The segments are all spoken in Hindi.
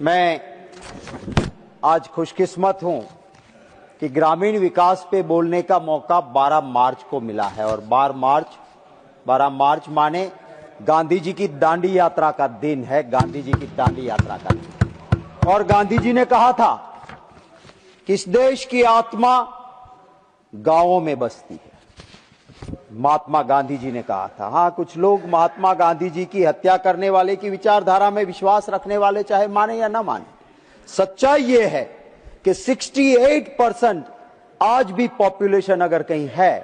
मैं आज खुशकिस्मत हूं कि ग्रामीण विकास पे बोलने का मौका 12 मार्च को मिला है और 12 मार्च माने गांधी जी की दांडी यात्रा का दिन है। गांधी जी की दांडी यात्रा का दिन। और गांधी जी ने कहा था कि इस देश की आत्मा गांवों में बसती है। महात्मा गांधी जी ने कहा था। हाँ, कुछ लोग महात्मा गांधी जी की हत्या करने वाले की विचारधारा में विश्वास रखने वाले चाहे माने या ना माने, सच्चाई ये है कि 68% आज भी पॉपुलेशन अगर कहीं है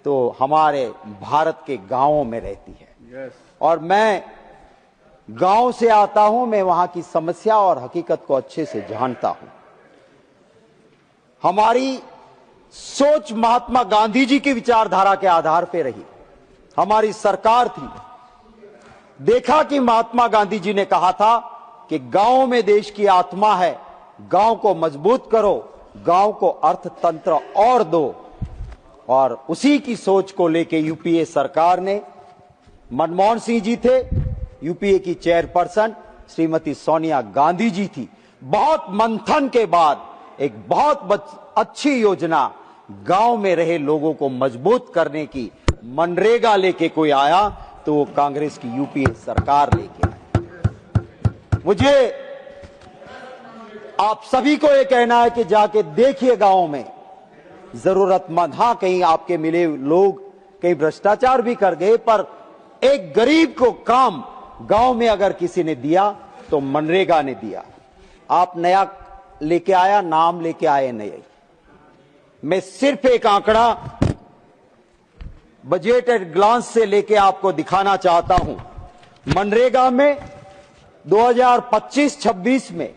तो हमारे भारत के गांवों में रहती है। और मैं गांव से आता हूं, मैं वहां की समस्या और हकीकत को अच्छे से जानता हूं। हमारी सोच महात्मा गांधी जी की विचारधारा के आधार पर रही। हमारी सरकार थी। देखा कि महात्मा गांधी जी ने कहा था कि गांव में देश की आत्मा है, गांव को मजबूत करो, गांव को अर्थतंत्र और दो। और उसी की सोच को लेके यूपीए सरकार ने, मनमोहन सिंह जी थे, यूपीए की चेयरपर्सन श्रीमती सोनिया गांधी जी थी। बहुत मंथन के बाद एक बहुत अच्छी योजना गांव में रहे लोगों को मजबूत करने की मनरेगा लेके कोई आया तो वो कांग्रेस की यूपीए सरकार लेके आई। मुझे आप सभी को ये कहना है कि जाके देखिए गांव में जरूरतमंद। हां, कहीं आपके मिले लोग कहीं भ्रष्टाचार भी कर गए, पर एक गरीब को काम गांव में अगर किसी ने दिया तो मनरेगा ने दिया। आप नया लेके आया, नाम लेके आए नहीं। मैं सिर्फ एक आंकड़ा बजट एट ग्लांस से लेके आपको दिखाना चाहता हूं। मनरेगा में 2025-26 में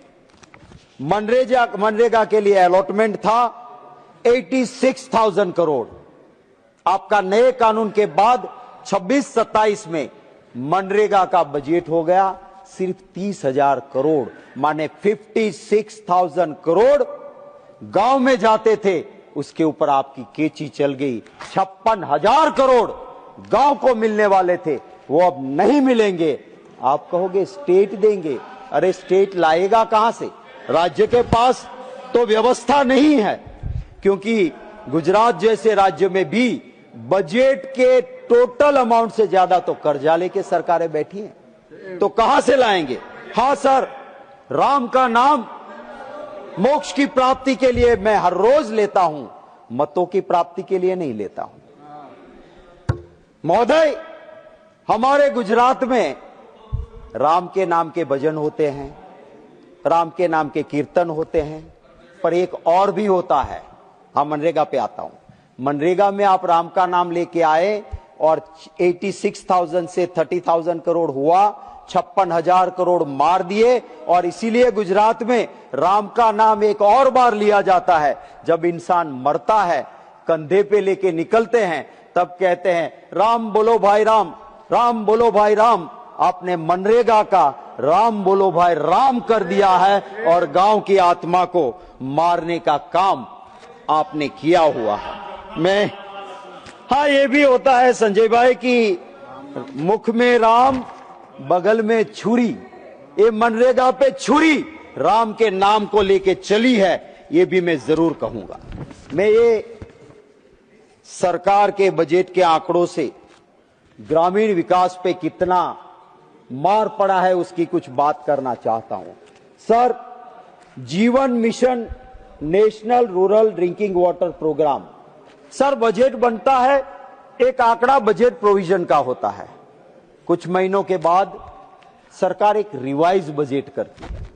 मनरेगा के लिए अलॉटमेंट था 86,000 करोड़। आपका नए कानून के बाद 26-27 में मनरेगा का बजट हो गया सिर्फ 30,000 करोड़, माने 56,000 करोड़ गांव में जाते थे, उसके ऊपर आपकी केची चल गई। 56,000 करोड़ गांव को मिलने वाले थे, वो अब नहीं मिलेंगे। आप कहोगे स्टेट देंगे, अरे स्टेट लाएगा कहां से? राज्य के पास तो व्यवस्था नहीं है, क्योंकि गुजरात जैसे राज्य में भी बजट के टोटल अमाउंट से ज्यादा तो कर्जा लेके सरकारें बैठी हैं, तो कहां से लाएंगे? हां सर, राम का नाम मोक्ष की प्राप्ति के लिए मैं हर रोज लेता हूं, मतों की प्राप्ति के लिए नहीं लेता हूं। महोदय, हमारे गुजरात में राम के नाम के भजन होते हैं, राम के नाम के कीर्तन होते हैं, पर एक और भी होता है। हम मनरेगा पे आता हूं। मनरेगा में आप राम का नाम लेके आए और 86,000 से 30,000 करोड़ हुआ, 56,000 करोड़ मार दिए। और इसीलिए गुजरात में राम का नाम एक और बार लिया जाता है। जब इंसान मरता है, कंधे पे लेके निकलते हैं, तब कहते हैं राम बोलो भाई राम, राम बोलो भाई राम। आपने मनरेगा का राम बोलो भाई राम कर दिया है और गांव की आत्मा को मारने का काम आपने किया हुआ है। हाँ, ये भी होता है संजय भाई कि मुख में राम बगल में छुरी। ये मनरेगा पे छुरी राम के नाम को लेके चली है, ये भी मैं जरूर कहूंगा। मैं ये सरकार के बजट के आंकड़ों से ग्रामीण विकास पे कितना मार पड़ा है उसकी कुछ बात करना चाहता हूं। Sir, Jeevan mission national rural drinking water programme, sir budget बनता है, एक आंकड़ा बजट प्रोविजन का होता है। कुछ महीनों के बाद सरकार एक रिवाइज बजट करती है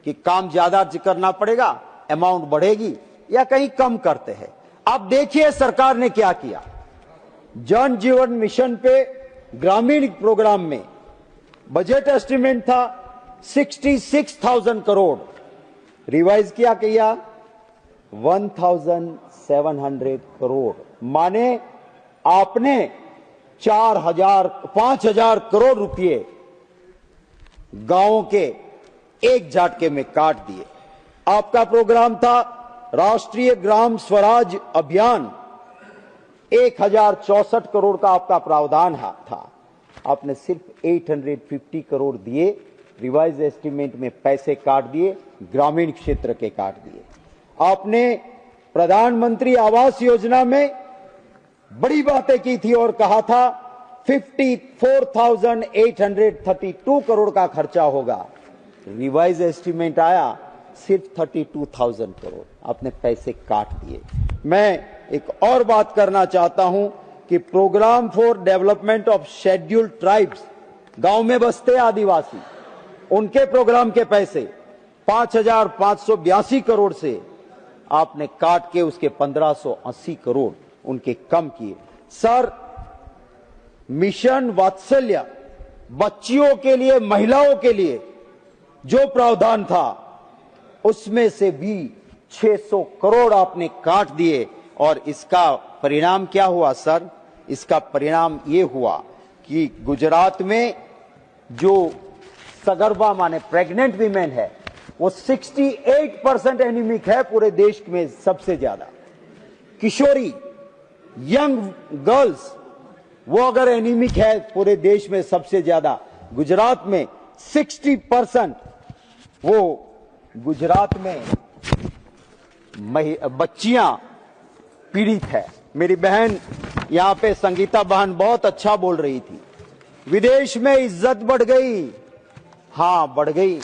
कि काम ज्यादा करना पड़ेगा, अमाउंट बढ़ेगी या कहीं कम करते हैं। आप देखिए सरकार ने क्या किया। जन जीवन मिशन पे ग्रामीण प्रोग्राम में बजट एस्टिमेट था 66,000 करोड़, रिवाइज किया 1,700 करोड़, माने आपने 5,000 करोड़ रुपए गांवों के एक झटके में काट दिए। आपका प्रोग्राम था राष्ट्रीय ग्राम स्वराज अभियान, 1,064 करोड़ का आपका प्रावधान था। आपने सिर्फ 850 करोड़ दिए रिवाइज एस्टीमेट में पैसे काट दिए, ग्रामीण क्षेत्र के काट दिए। आपने प्रधानमंत्री आवास योजना में बड़ी बातें की थी और कहा था 54,832 करोड़ का खर्चा होगा। रिवाइज एस्टीमेट आया सिर्फ 32,000 करोड़, आपने पैसे काट दिए। मैं एक और बात करना चाहता हूं कि programme for development of scheduled tribes, गांव में बसते आदिवासी, उनके प्रोग्राम के पैसे 5,582 करोड़ से आपने काट के उसके 1,580 करोड़ उनके कम किए। सर, मिशन वात्सल्य, बच्चियों के लिए, महिलाओं के लिए जो प्रावधान था उसमें से भी 600 करोड़ आपने काट दिए। और इसका परिणाम क्या हुआ सर? इसका परिणाम ये हुआ कि गुजरात में जो सगर्भा माने प्रेग्नेंट वीमेन है वो 68% एनीमिक है, पूरे देश में सबसे ज्यादा। किशोरी, यंग गर्ल्स, वो अगर एनीमिक है पूरे देश में सबसे ज्यादा, गुजरात में 60% वो गुजरात में बच्चियां पीड़ित है। मेरी बहन यहां पे संगीता बहन बहुत अच्छा बोल रही थी, विदेश में इज्जत बढ़ गई। हाँ, बढ़ गई।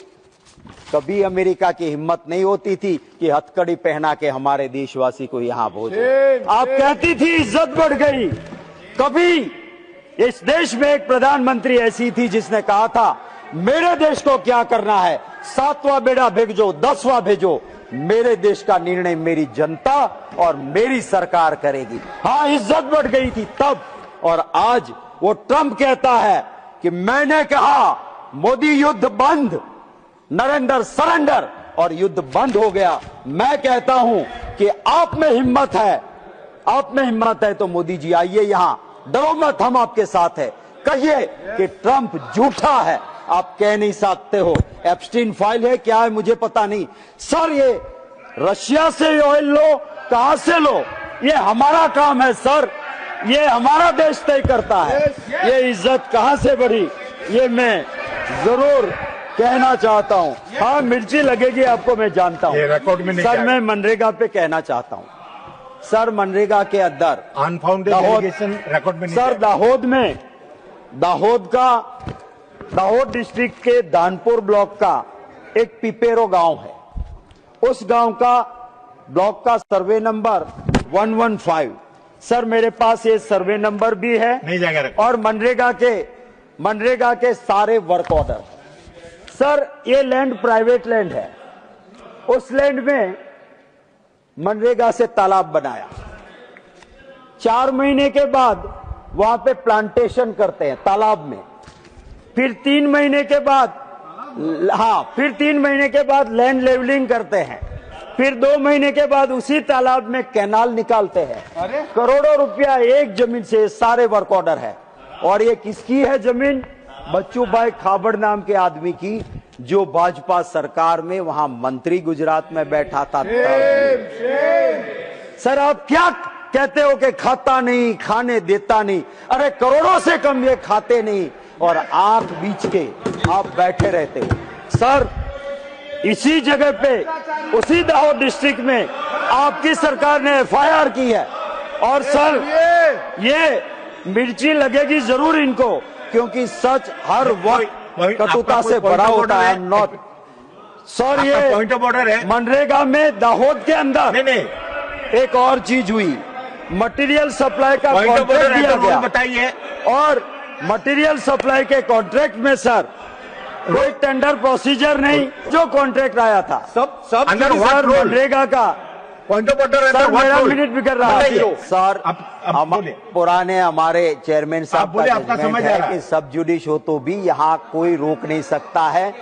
कभी अमेरिका की हिम्मत नहीं होती थी कि हथकड़ी पहना के हमारे देशवासी को यहां भेजे। आप कहती थी इज्जत बढ़ गई। कभी इस देश में एक प्रधानमंत्री ऐसी थी जिसने कहा था मेरे देश को क्या करना है, 7वां बेड़ा भेजो, 10वां भेजो, मेरे देश का निर्णय मेरी जनता और मेरी सरकार करेगी। हाँ, इज्जत बढ़ गई थी तब। और आज वो ट्रंप कहता है कि मैंने कहा मोदी युद्ध बंद, नरेंद्र सरेंडर, और युद्ध बंद हो गया। मैं कहता हूं कि आप में हिम्मत है, आप में हिम्मत है तो मोदी जी आइए यहां, डरो मत, हम आपके साथ है। कहिए कि ट्रंप झूठा है, आप कह नहीं सकते हो। एप्स्टीन फाइल है, क्या है मुझे पता नहीं। सर, ये रशिया से ऑयल लो, कहां से लो, ये हमारा काम है सर, ये हमारा देश तय करता है। ये इज्जत कहां से बढ़ी, ये मैं जरूर कहना चाहता हूं। हाँ, मिर्ची लगेगी आपको, मैं जानता हूं सर। मैं मनरेगा पे कहना चाहता हूं सर, मनरेगा के अंदर अनफाउंडेड डेलीगेशन रिकॉर्ड में सर, दाहोद डिस्ट्रिक्ट के दानपुर ब्लॉक का एक पिपेरो गांव है। उस गांव का ब्लॉक का सर्वे नंबर 115। सर, मेरे पास ये सर्वे नंबर भी है, नहीं जाएगा, और मनरेगा के सारे वर्क ऑर्डर। सर, ये लैंड प्राइवेट लैंड है। उस लैंड में मनरेगा से तालाब बनाया, 4 महीने के बाद वहां पे प्लांटेशन करते हैं तालाब में। फिर 3 महीने के बाद, फिर 3 महीने के बाद लैंड लेवलिंग करते हैं। फिर 2 महीने के बाद उसी तालाब में कैनाल निकालते हैं। करोड़ों रुपया एक जमीन से, सारे वर्क ऑर्डर है। और ये किसकी है जमीन? बच्चू भाई खाबड़ नाम के आदमी की, जो भाजपा सरकार में वहां मंत्री गुजरात में बैठा था। सर, आप क्या कहते हो कि खाता नहीं, खाने देता नहीं? अरे करोड़ों से कम ये खाते नहीं, और आंख बीच के आप बैठे रहते हो। सर, इसी जगह पे, उसी दाहोद डिस्ट्रिक्ट में आपकी सरकार ने FIR की है। और सर, ये मिर्ची लगेगी जरूर इनको, क्योंकि सच हर वक्त कटुता से भरा होता है। नॉट सर, ये पॉइंट ऑफ ऑर्डर है। मनरेगा में दाहोद के अंदर नहीं, एक और चीज हुई, मटेरियल सप्लाई का कॉन्ट्रैक्ट दिया गया। बताइए। और मटेरियल सप्लाई के कॉन्ट्रैक्ट में सर कोई टेंडर प्रोसीजर नहीं, जो कॉन्ट्रैक्ट आया था सब अंदर मनरेगा का पॉइंट ऑफ ऑर्डर सर, मेरा मिनट बिगड़ रहा है सर। अब पुराने हमारे चेयरमैन साहब बोले, आपका समझ आ रहा है कि सब जुडिश हो तो भी यहाँ कोई रोक नहीं सकता है,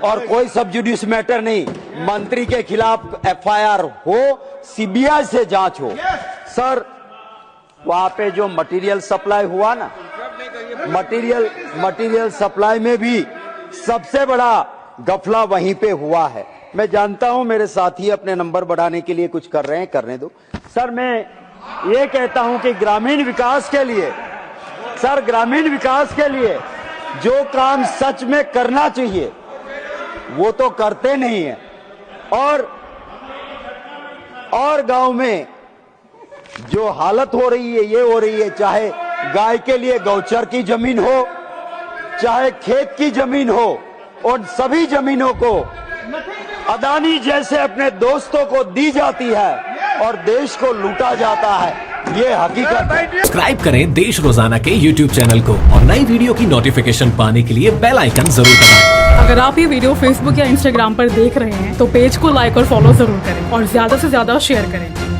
और कोई सब जुडिश मैटर नहीं। मंत्री के खिलाफ FIR हो, CBI से जांच हो। सर, वहां पे जो मटेरियल सप्लाई हुआ ना, मटेरियल सप्लाई में भी सबसे बड़ा गफला वहीं पे हुआ है। मैं जानता हूं मेरे साथी अपने नंबर बढ़ाने के लिए कुछ कर रहे हैं, करने दो। सर, मैं ये कहता हूं कि ग्रामीण विकास के लिए, सर, ग्रामीण विकास के लिए जो काम सच में करना चाहिए वो तो करते नहीं है। और गांव में जो हालत हो रही है, ये हो रही है, चाहे गाय के लिए गौचर की जमीन हो, चाहे खेत की जमीन हो, उन सभी जमीनों को अदानी जैसे अपने दोस्तों को दी जाती है और देश को लूटा जाता है। ये हकीकत है। सब्सक्राइब करें देश रोजाना के YouTube चैनल को और नई वीडियो की नोटिफिकेशन पाने के लिए बेल आइकन जरूर दबाएं। अगर आप ये वीडियो फेसबुक या इंस्टाग्राम पर देख रहे हैं तो पेज को लाइक और फॉलो जरूर करें और ज्यादा से ज्यादा शेयर करें।